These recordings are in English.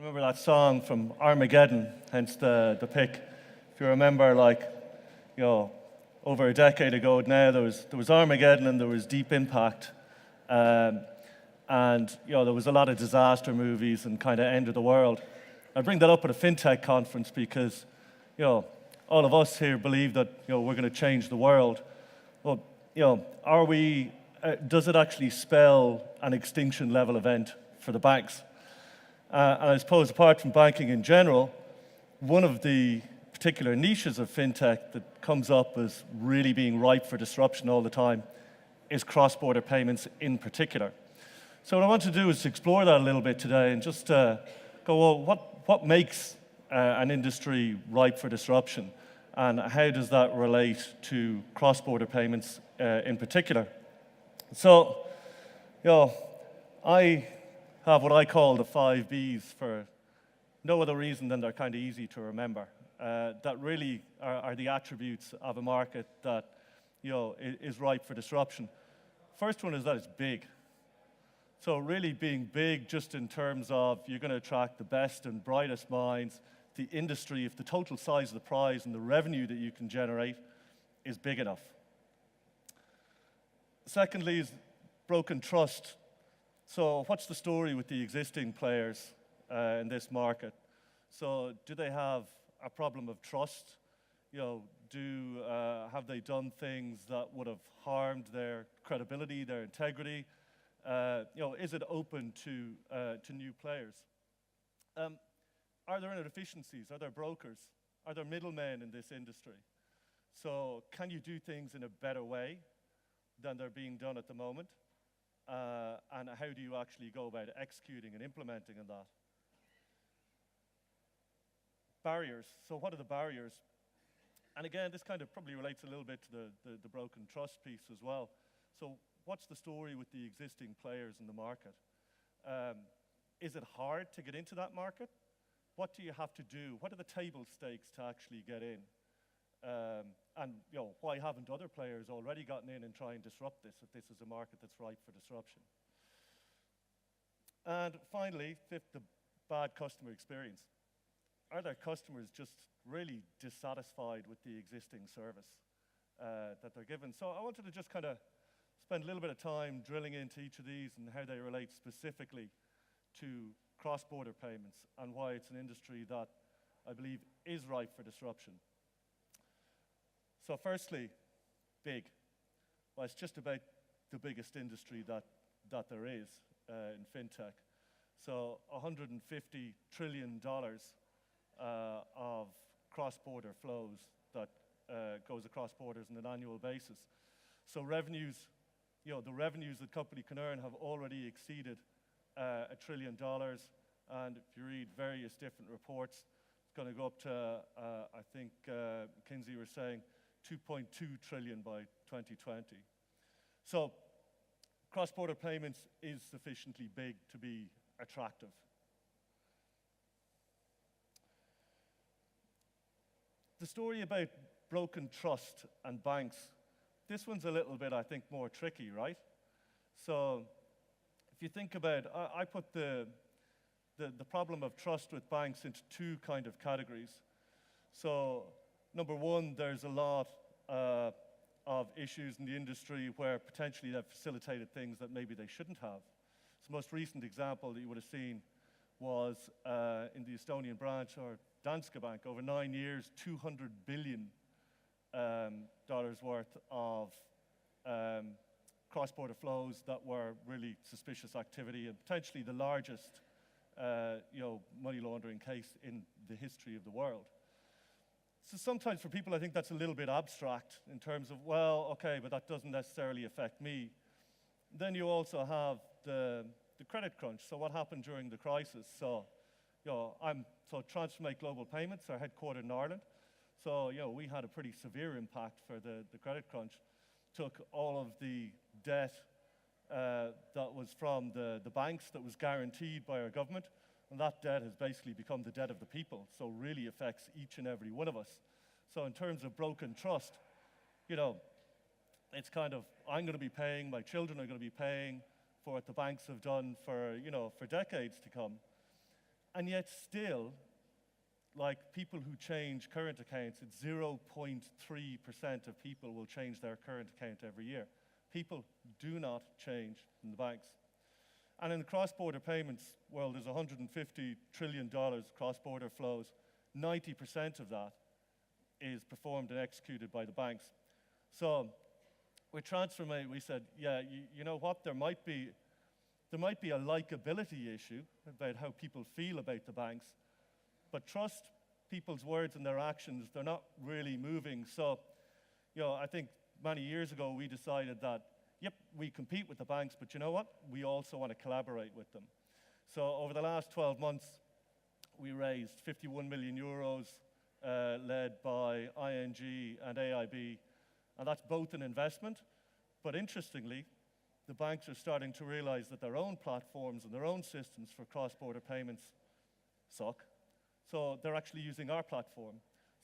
Remember that song from Armageddon, hence the pick. If you remember, you know, over a decade ago now, there was Armageddon and there was Deep Impact, and there was a lot of disaster movies and kind of end of the world. I bring that up at a fintech conference because all of us here believe that we're going to change the world. Well, are we? Does it actually spell an extinction level event for the banks? And I suppose apart from banking in general, one of the particular niches of fintech that comes up as really being ripe for disruption all the time is cross-border payments in particular. So what I want to do is explore that a little bit today and just go, well, what makes an industry ripe for disruption, and how does that relate to cross-border payments in particular? So, I have what I call the 5 Bs for no other reason than they're kind of easy to remember. That really are the attributes of a market that is ripe for disruption. First one is that it's big. So really being big just in terms of you're going to attract the best and brightest minds. The industry, if the total size of the prize and the revenue that you can generate is big enough. Secondly is broken trust. So what's the story with the existing players in this market? So do they have a problem of trust? Have they done things that would have harmed their credibility, their integrity? Is it open to new players? Are there inefficiencies? Are there brokers? Are there middlemen in this industry? So can you do things in a better way than they're being done at the moment? And how do you actually go about executing and implementing on that? Barriers. So what are the barriers? And again, this kind of probably relates a little bit to the broken trust piece as well. So what's the story with the existing players in the market? Is it hard to get into that market? What do you have to do? What are the table stakes to actually get in? And why haven't other players already gotten in and try and disrupt this if this is a market that's ripe for disruption? And finally, fifth, the bad customer experience. Are their customers just really dissatisfied with the existing service that they're given? So I wanted to just kind of spend a little bit of time drilling into each of these and how they relate specifically to cross-border payments and why it's an industry that I believe is ripe for disruption. So firstly, big. Well, it's just about the biggest industry that there is in fintech. So $150 trillion of cross-border flows that goes across borders on an annual basis. So revenues, the revenues that company can earn have already exceeded $1 trillion. And if you read various different reports, it's going to go up to, I think McKinsey were saying, 2.2 trillion by 2020. So cross-border payments is sufficiently big to be attractive. The story about broken trust and banks, this one's a little bit, I think, more tricky, right? So if you think about, I put the problem of trust with banks into 2 kind of categories. So number one, there's a lot of issues in the industry where potentially they've facilitated things that maybe they shouldn't have. So the most recent example that you would have seen was in the Estonian branch, or Danske Bank, over 9 years, $200 billion worth of cross-border flows that were really suspicious activity and potentially the largest money laundering case in the history of the world. So sometimes for people, I think that's a little bit abstract in terms of, well, okay, but that doesn't necessarily affect me. Then you also have the credit crunch. So what happened during the crisis? So, Transfermate Global Payments are headquartered in Ireland. So, we had a pretty severe impact for the credit crunch. Took all of the debt that was from the banks that was guaranteed by our government, and that debt has basically become the debt of the people, so really affects each and every one of us. So in terms of broken trust, it's kind of, I'm going to be paying, my children are going to be paying for what the banks have done for decades to come. And yet still, like people who change current accounts, it's 0.3% of people will change their current account every year. People do not change in the banks. And in the cross-border payments world, there's $150 trillion cross-border flows. 90% of that is performed and executed by the banks. So with Transfermate, we said, yeah, you know what, there might be a likability issue about how people feel about the banks, but trust people's words and their actions, they're not really moving. So, I think many years ago we decided that, yep, we compete with the banks, but you know what? We also want to collaborate with them. So over the last 12 months, we raised 51 million euros, led by ING and AIB, and that's both an investment, but interestingly, the banks are starting to realize that their own platforms and their own systems for cross-border payments suck. So they're actually using our platform.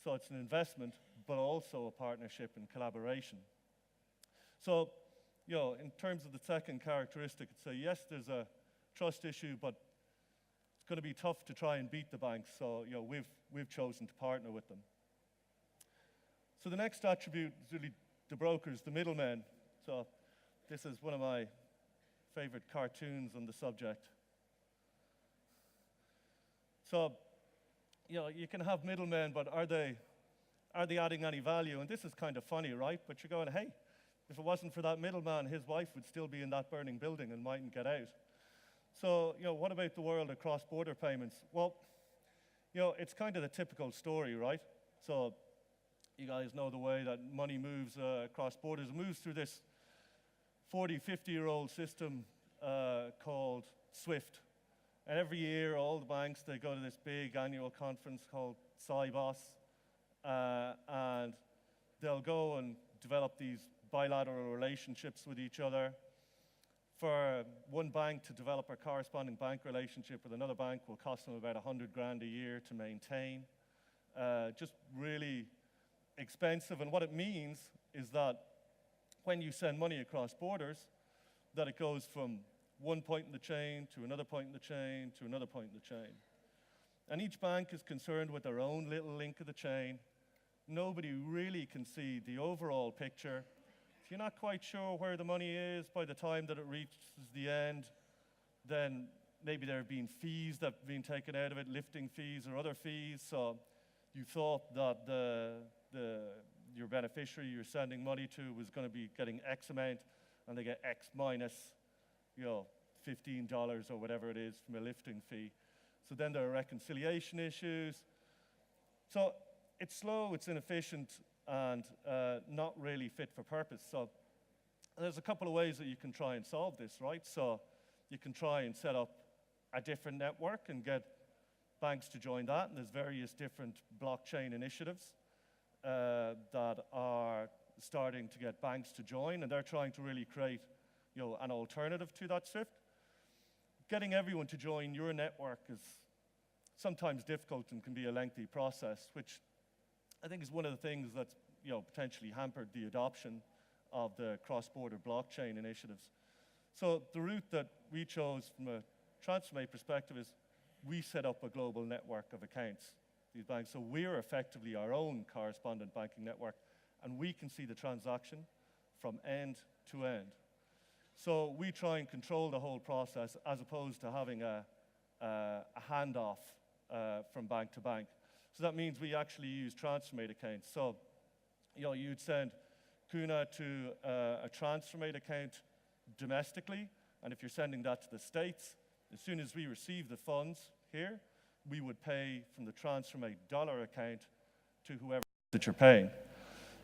So it's an investment, but also a partnership and collaboration. So, in terms of the second characteristic, I'd say yes, there's a trust issue, but it's going to be tough to try and beat the banks. So, we've chosen to partner with them. So the next attribute is really the brokers, the middlemen. So this is one of my favorite cartoons on the subject. So, you can have middlemen, but are they adding any value? And this is kind of funny, right? But you're going, hey, if it wasn't for that middleman, his wife would still be in that burning building and mightn't get out. So, what about the world of cross-border payments? Well, it's kind of the typical story, right? So you guys know the way that money moves across borders. It moves through this 40, 50-year-old system called SWIFT. And every year, all the banks, they go to this big annual conference called SIBOS, and they'll go and develop these bilateral relationships with each other. For one bank to develop a corresponding bank relationship with another bank will cost them about 100 grand a year to maintain. Just really expensive. And what it means is that when you send money across borders, that it goes from one point in the chain to another point in the chain to another point in the chain. And each bank is concerned with their own little link of the chain. Nobody really can see the overall picture. If you're not quite sure where the money is by the time that it reaches the end, then maybe there have been fees that have been taken out of it, lifting fees or other fees. So you thought that your beneficiary you're sending money to was going to be getting X amount, and they get X minus $15 or whatever it is from a lifting fee. So then there are reconciliation issues. So it's slow, it's inefficient, and not really fit for purpose. So there's a couple of ways that you can try and solve this, right? So you can try and set up a different network and get banks to join that, and there's various different blockchain initiatives that are starting to get banks to join, and they're trying to really create an alternative to that SWIFT. Getting everyone to join your network is sometimes difficult and can be a lengthy process, which I think is one of the things that's potentially hampered the adoption of the cross-border blockchain initiatives. So the route that we chose from a Transfermate perspective is we set up a global network of accounts, these banks. So we're effectively our own correspondent banking network, and we can see the transaction from end to end. So we try and control the whole process as opposed to having a handoff from bank to bank. So that means we actually use Transfermate accounts. So you'd send Kuna to a Transfermate account domestically, and if you're sending that to the States, as soon as we receive the funds here, we would pay from the Transfermate dollar account to whoever that you're paying.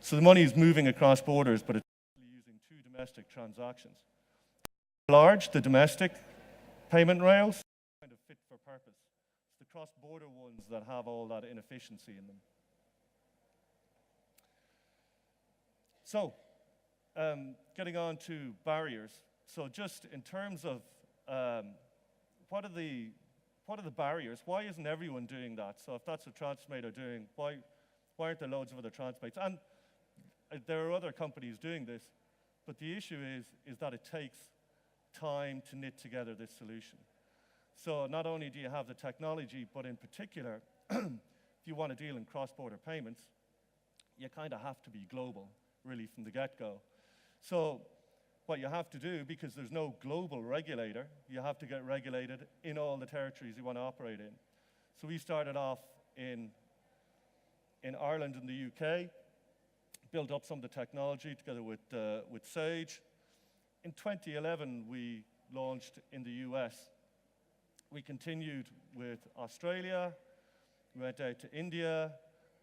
So the money is moving across borders, but it's using two domestic transactions. Large, the domestic payment rails kind of fit for purpose. It's the cross-border ones that have all that inefficiency in them. So, getting on to barriers. So just in terms of what are the barriers? Why isn't everyone doing that? So if that's what Transfermate are doing, why aren't there loads of other Transmates? And there are other companies doing this, but the issue is that it takes time to knit together this solution. So not only do you have the technology, but in particular, if you want to deal in cross-border payments, you kind of have to be global, really, from the get-go. So what you have to do, because there's no global regulator, you have to get regulated in all the territories you want to operate in. So we started off in Ireland and the UK, built up some of the technology together with Sage. In 2011, we launched in the US. We continued with Australia, we went out to India,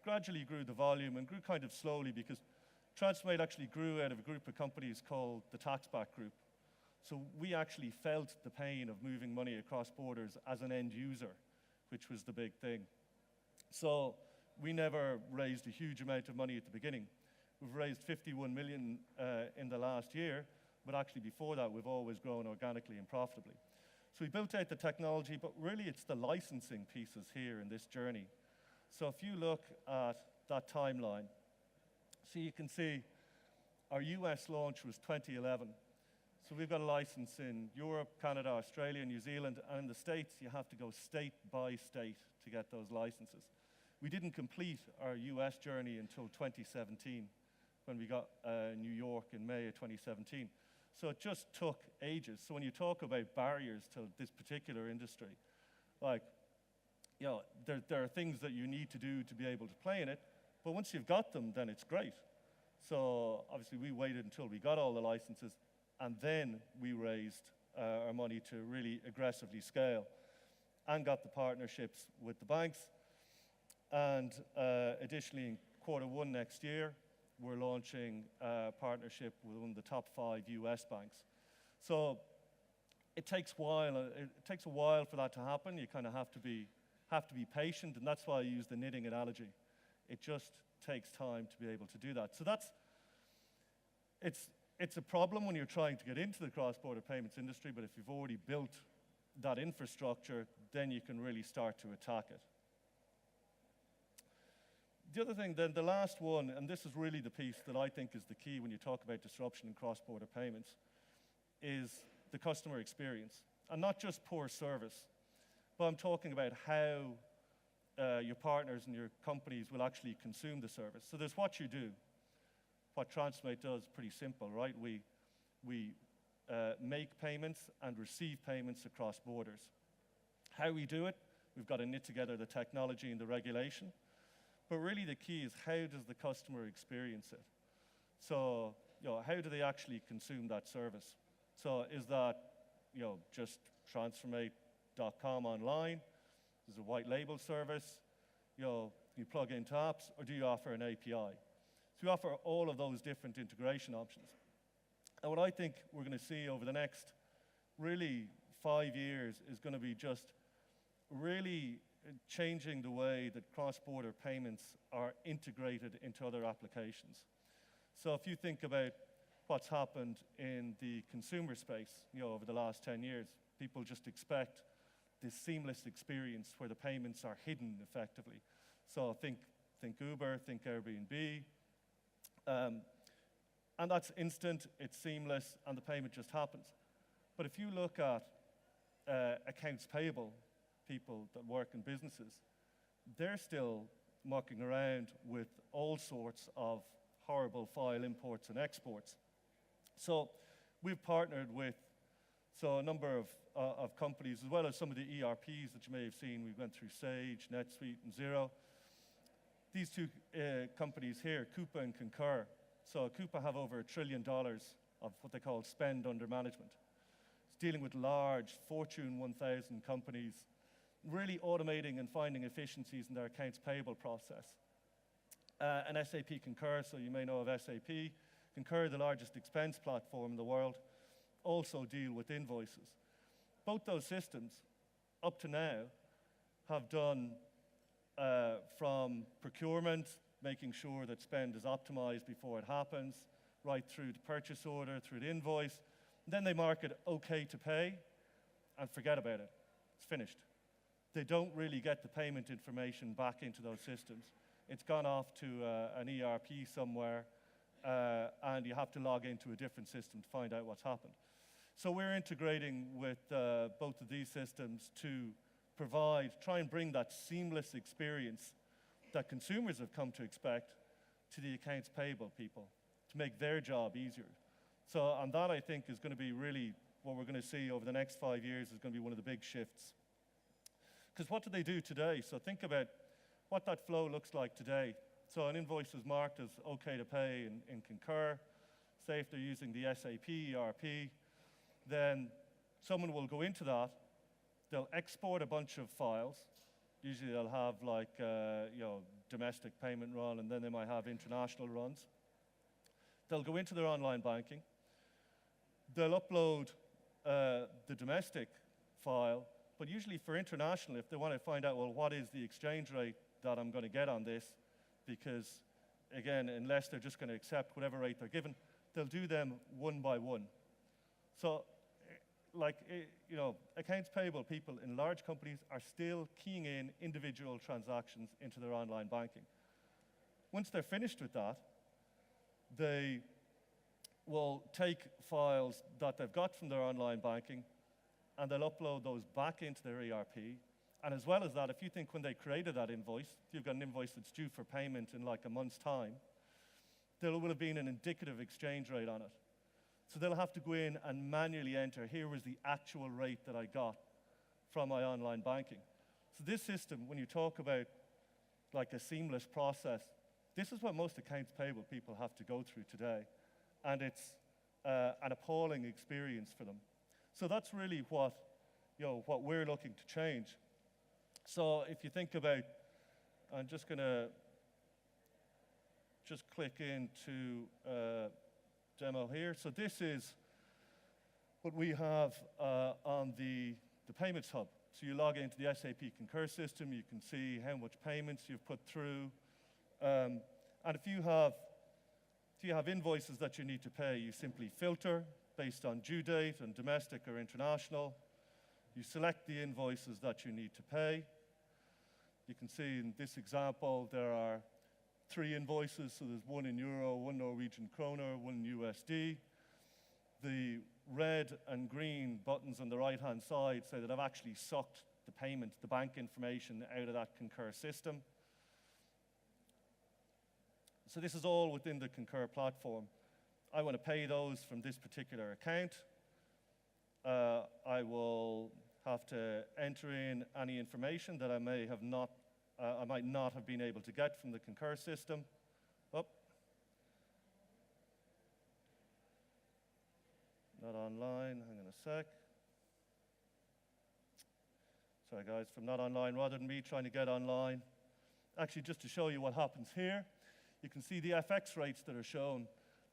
gradually grew the volume and grew kind of slowly because Transfermate actually grew out of a group of companies called the Taxback Group. So we actually felt the pain of moving money across borders as an end user, which was the big thing. So we never raised a huge amount of money at the beginning. We've raised 51 million in the last year, but actually before that, we've always grown organically and profitably. So we built out the technology, but really it's the licensing pieces here in this journey. So if you look at that timeline, so you can see our US launch was 2011. So we've got a license in Europe, Canada, Australia, New Zealand, and in the States, you have to go state by state to get those licenses. We didn't complete our US journey until 2017, when we got New York in May of 2017. So it just took ages. So when you talk about barriers to this particular industry, like, you know, there are things that you need to do to be able to play in it, but once you've got them, then it's great. So obviously we waited until we got all the licenses, and then we raised our money to really aggressively scale and got the partnerships with the banks. And additionally, in Q1 next year, we're launching a partnership with one of the top 5 US banks. So it takes a while for that to happen. You kind of have to be patient, and that's why I use the knitting analogy. It just takes time to be able to do that. So it's a problem when you're trying to get into the cross-border payments industry, but if you've already built that infrastructure, then you can really start to attack it. The other thing, then, the last one, and this is really the piece that I think is the key when you talk about disruption in cross-border payments, is the customer experience. And not just poor service, but I'm talking about how your partners and your companies will actually consume the service. So there's what you do. What Transfermate does is pretty simple, right? We make payments and receive payments across borders. How we do it, we've got to knit together the technology and the regulation. But really the key is, how does the customer experience it? So, you know, how do they actually consume that service? So is that, you know, just transfermate.com online? Is it a white label service? You know, you plug into apps, or do you offer an API? So we offer all of those different integration options. And what I think we're going to see over the next really 5 years is going to be just really changing the way that cross-border payments are integrated into other applications. So if you think about what's happened in the consumer space, you know, over the last 10 years, people just expect this seamless experience where the payments are hidden effectively. So think Uber, think Airbnb. And that's instant, it's seamless, and the payment just happens. But if you look at accounts payable, people that work in businesses, they're still mucking around with all sorts of horrible file imports and exports. So we've partnered with a number of companies, as well as some of the ERPs that you may have seen. We went through Sage, NetSuite, and Xero. These two companies here, Coupa and Concur. So Coupa have over $1 trillion of what they call spend under management. It's dealing with large Fortune 1000 companies, really automating and finding efficiencies in their accounts payable process. And SAP Concur, so you may know of SAP. Concur, the largest expense platform in the world, also deal with invoices. Both those systems, up to now, have done from procurement, making sure that spend is optimized before it happens, right through the purchase order, through the invoice. Then they mark it OK to pay and forget about it. It's finished. They don't really get the payment information back into those systems. It's gone off to an ERP somewhere, and you have to log into a different system to find out what's happened. So we're integrating with both of these systems to try and bring that seamless experience that consumers have come to expect to the accounts payable people, to make their job easier. So, and that I think is going to be really what we're going to see over the next 5 years is going to be one of the big shifts. Because what do they do today? So think about what that flow looks like today. So an invoice is marked as OK to pay in Concur. Say if they're using the SAP ERP, then someone will go into that, they'll export a bunch of files. Usually they'll have like domestic payment run, and then they might have international runs. They'll go into their online banking. They'll upload the domestic file, but usually for international, if they want to find out, well, what is the exchange rate that I'm going to get on this? Because, again, unless they're just going to accept whatever rate they're given, they'll do them one by one. So, accounts payable people in large companies are still keying in individual transactions into their online banking. Once they're finished with that, they will take files that they've got from their online banking and they'll upload those back into their ERP. And as well as that, if you think when they created that invoice, if you've got an invoice that's due for payment in like a month's time, there will have been an indicative exchange rate on it. So they'll have to go in and manually enter, here was the actual rate that I got from my online banking. So this system, when you talk about like a seamless process, this is what most accounts payable people have to go through today. And it's an appalling experience for them. So that's really what we're looking to change. So if you think about, I'm just going to just click into demo here. So this is what we have on the payments hub. So you log into the SAP Concur system, you can see how much payments you've put through. And if you have invoices that you need to pay, you simply filter based on due date and domestic or international. You select the invoices that you need to pay. You can see in this example there are 3 invoices, so there's 1 in euro, 1 Norwegian kroner, 1 USD. The red and green buttons on the right-hand side say that I've actually sucked the payment, the bank information out of that Concur system. So this is all within the Concur platform. I want to pay those from this particular account. I will have to enter in any information that I might not have been able to get from the Concur system. Oh. Not online, hang on a sec. Sorry guys, from not online, rather than me trying to get online. Actually, just to show you what happens here, you can see the FX rates that are shown.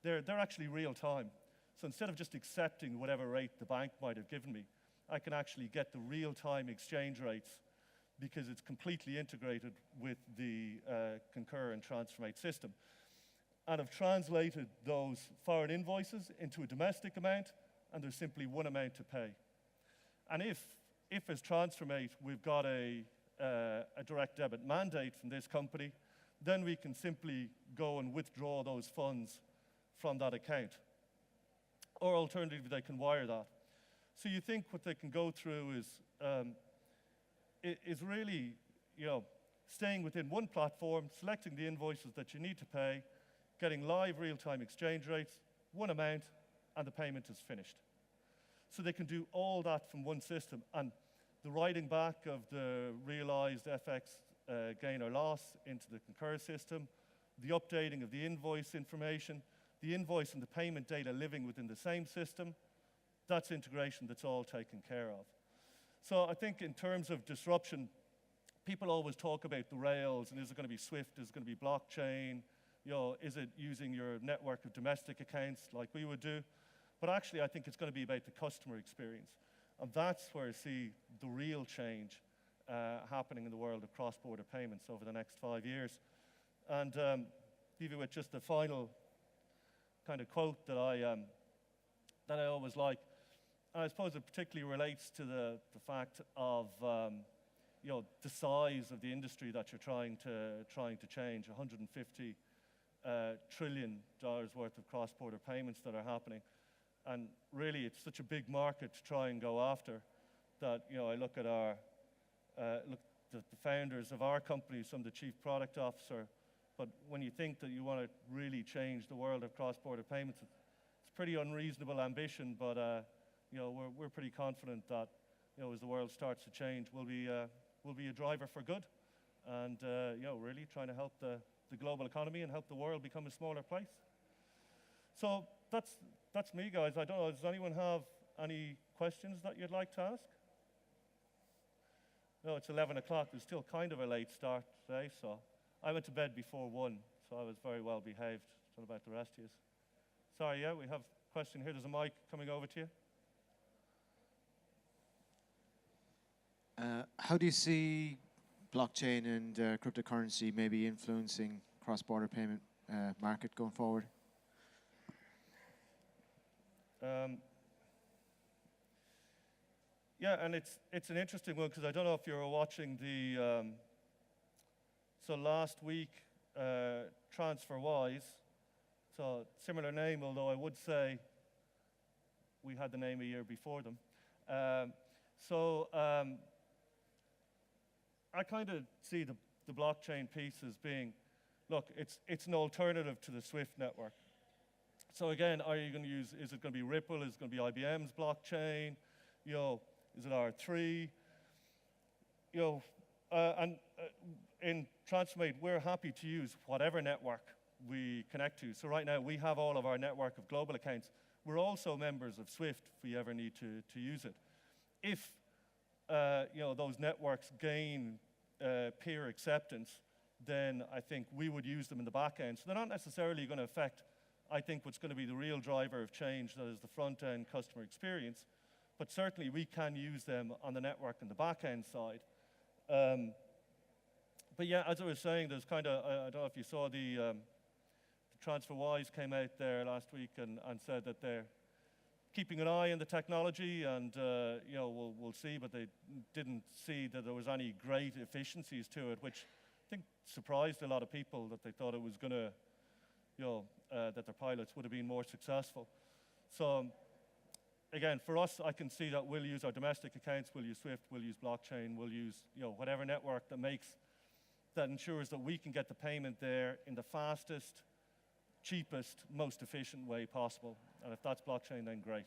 They're actually real time. So instead of just accepting whatever rate the bank might have given me, I can actually get the real-time exchange rates because it's completely integrated with the Concur and Transfermate system. And I've translated those foreign invoices into a domestic amount, and there's simply one amount to pay. And if as Transfermate we've got a direct debit mandate from this company, then we can simply go and withdraw those funds from that account. Or alternatively, they can wire that. So you think what they can go through is really, staying within one platform, selecting the invoices that you need to pay, getting live real-time exchange rates, one amount, and the payment is finished. So they can do all that from one system. And the writing back of the realized FX gain or loss into the Concur system, the updating of the invoice information, the invoice and the payment data living within the same system, that's integration that's all taken care of. So I think in terms of disruption, people always talk about the rails, and is it going to be Swift, is it going to be blockchain, is it using your network of domestic accounts like we would do? But actually, I think it's going to be about the customer experience. And that's where I see the real change happening in the world of cross-border payments over the next 5 years. And leave you with just the final kind of quote that I always like. And I suppose it particularly relates to the fact of the size of the industry that you're trying to change. $150 trillion worth of cross-border payments that are happening. And really, it's such a big market to try and go after that, I look at the founders of our company, some of the chief product officer, but when you think that you want to really change the world of cross-border payments, it's pretty unreasonable ambition, but we're pretty confident that as the world starts to change, we'll be a driver for good, and really trying to help the global economy and help the world become a smaller place. So that's me, guys. I don't know, does anyone have any questions that you'd like to ask? No, it's 11 o'clock. It's still kind of a late start today, so I went to bed before 1, so I was very well behaved. I don't know about the rest of you. Sorry, yeah, we have a question here. There's a mic coming over to you. How do you see blockchain and cryptocurrency maybe influencing cross-border payment market going forward? Yeah, and it's an interesting one because I don't know if you were watching the. So last week, Transferwise, so similar name, although I would say we had the name a year before them. I kind of see the blockchain piece as being, look, it's an alternative to the SWIFT network. So again, are you going to use? Is it going to be Ripple? Is it going to be IBM's blockchain? Is it R3? And in Transfermate, we're happy to use whatever network we connect to. So right now, we have all of our network of global accounts. We're also members of SWIFT if we ever need to use it. If those networks gain peer acceptance, then I think we would use them in the back end. So they're not necessarily going to affect, I think, what's going to be the real driver of change, that is the front-end customer experience. But certainly we can use them on the network and the back-end side. But yeah, as I was saying, there's kind of, I don't know if you saw the TransferWise came out there last week and said that they're keeping an eye on the technology, and we'll see, but they didn't see that there was any great efficiencies to it, which I think surprised a lot of people, that they thought it was going to, that their pilots would have been more successful. So again, for us, I can see that we'll use our domestic accounts, we'll use SWIFT, we'll use blockchain, we'll use whatever network that ensures that we can get the payment there in the fastest, cheapest, most efficient way possible. And if that's blockchain, then great.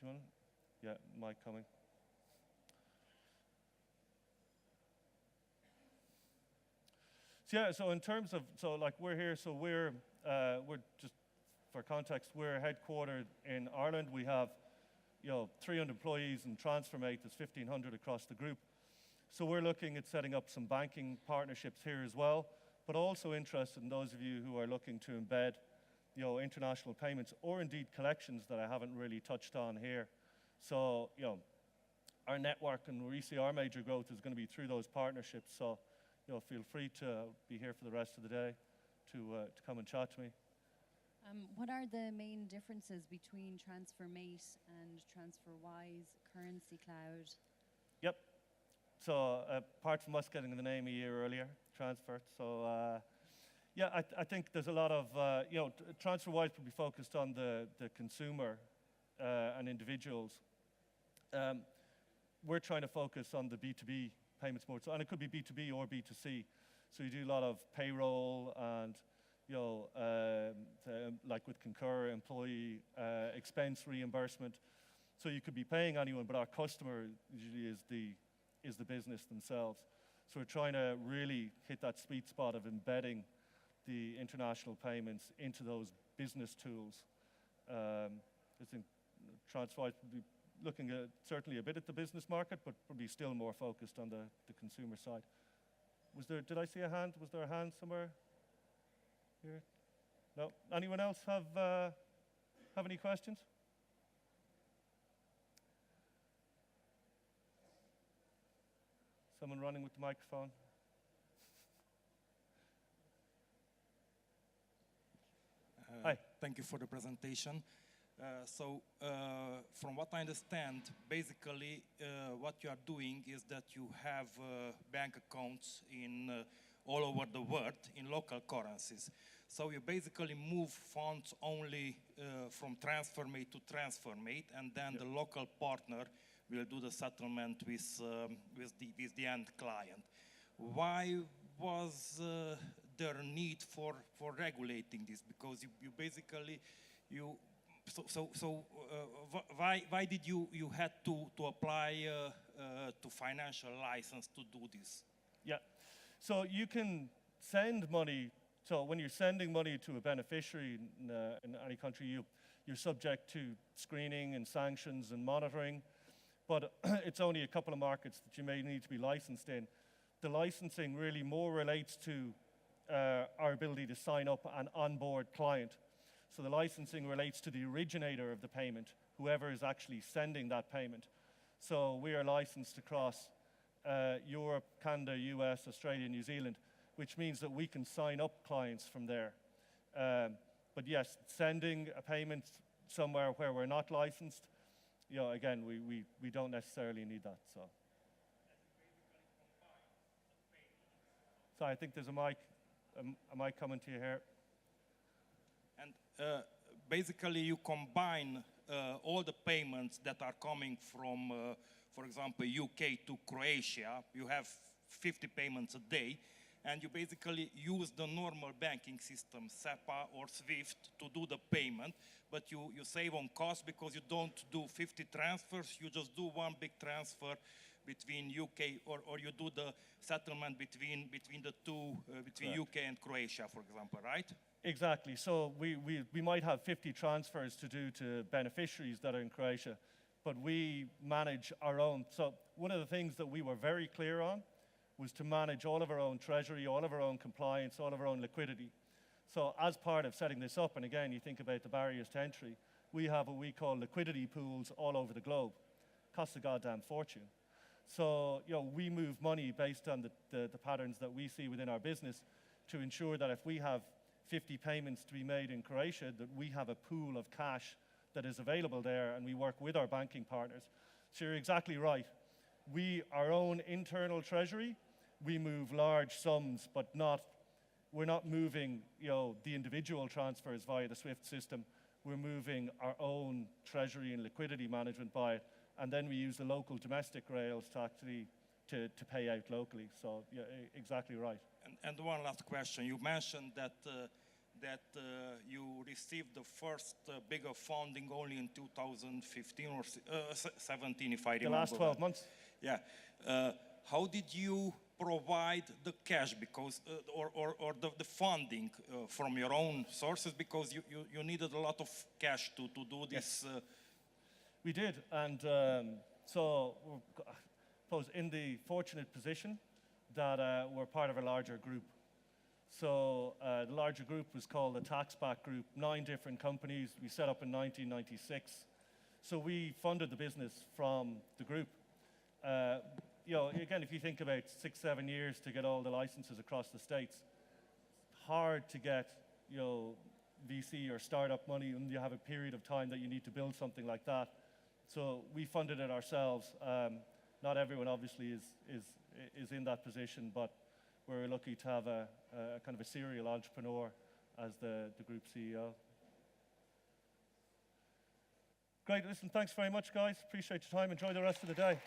Do you want to? Yeah, mic coming. So in terms of, we're here, so we're just, for context, we're headquartered in Ireland. We have 300 employees in Transfermate. There's 1,500 across the group. So we're looking at setting up some banking partnerships here as well, but also interested in those of you who are looking to embed international payments, or indeed collections that I haven't really touched on here. So our network, and we see our major growth is going to be through those partnerships. So feel free to be here for the rest of the day to come and chat to me. What are the main differences between Transfermate and Transferwise Currency Cloud? Yep. So apart from us getting the name a year earlier, Transfer. So I think there's a lot of, Transferwise will be focused on the consumer and individuals. We're trying to focus on the B2B payments more, and it could be B2B or B2C. So you do a lot of payroll and, like with Concur, employee expense reimbursement. So you could be paying anyone, but our customer usually is the business themselves. So we're trying to really hit that sweet spot of embedding the international payments into those business tools. I think Transferwise would be looking at certainly a bit at the business market, but probably still more focused on the consumer side. Did I see a hand? Was there a hand somewhere here? No? Anyone else have any questions? Someone running with the microphone? Hi. Thank you for the presentation. From what I understand, basically what you are doing is that you have bank accounts in all over the world in local currencies. So you basically move funds only from Transfermate to Transfermate, and then the local partner will do the settlement with the end client. Why was there a need for regulating this? Because you basically why did you had to apply to financial license to do this? Yeah, so you can send money. So when you're sending money to a beneficiary in any country, you're subject to screening and sanctions and monitoring, but it's only a couple of markets that you may need to be licensed in. The licensing really more relates to our ability to sign up an onboard client. So the licensing relates to the originator of the payment, whoever is actually sending that payment. So we are licensed across Europe, Canada, US, Australia, New Zealand, which means that we can sign up clients from there. But yes, sending a payment somewhere where we're not licensed, again, we don't necessarily need that. So I think there's a mic coming to you here. And basically, you combine all the payments that are coming from, for example, UK to Croatia. You have 50 payments a day, and you basically use the normal banking system, SEPA or SWIFT, to do the payment, but you save on cost because you don't do 50 transfers, you just do one big transfer between UK, or you do the settlement between the two, between UK and Croatia, for example, right? Exactly. So we might have 50 transfers to do to beneficiaries that are in Croatia, but we manage our own. So one of the things that we were very clear on was to manage all of our own treasury, all of our own compliance, all of our own liquidity. So as part of setting this up, and again, you think about the barriers to entry, we have what we call liquidity pools all over the globe. Costs a goddamn fortune. So we move money based on the patterns that we see within our business to ensure that if we have 50 payments to be made in Croatia, that we have a pool of cash that is available there, and we work with our banking partners. So you're exactly right. Our own internal treasury, we move large sums, but we're not moving the individual transfers via the SWIFT system. We're moving our own treasury and liquidity management by it, and then we use the local domestic rails to actually to pay out locally. So yeah, exactly right. And one last question. You mentioned that you received the first bigger funding only in 2015 or 17, if I remember. The last 12 months. Yeah. How did you provide the cash, because or the funding from your own sources, because you needed a lot of cash to do this? Yes. We did, and so I suppose in the fortunate position that we're part of a larger group. So the larger group was called the Taxback Group, 9 different companies. We set up in 1996. So we funded the business from the group. Again, if you think about 6-7 years to get all the licenses across the States, it's hard to get VC or startup money, and you have a period of time that you need to build something like that. So we funded it ourselves. Not everyone obviously is in that position, but we're lucky to have a kind of a serial entrepreneur as the group CEO. Great, listen, thanks very much, guys. Appreciate your time. Enjoy the rest of the day.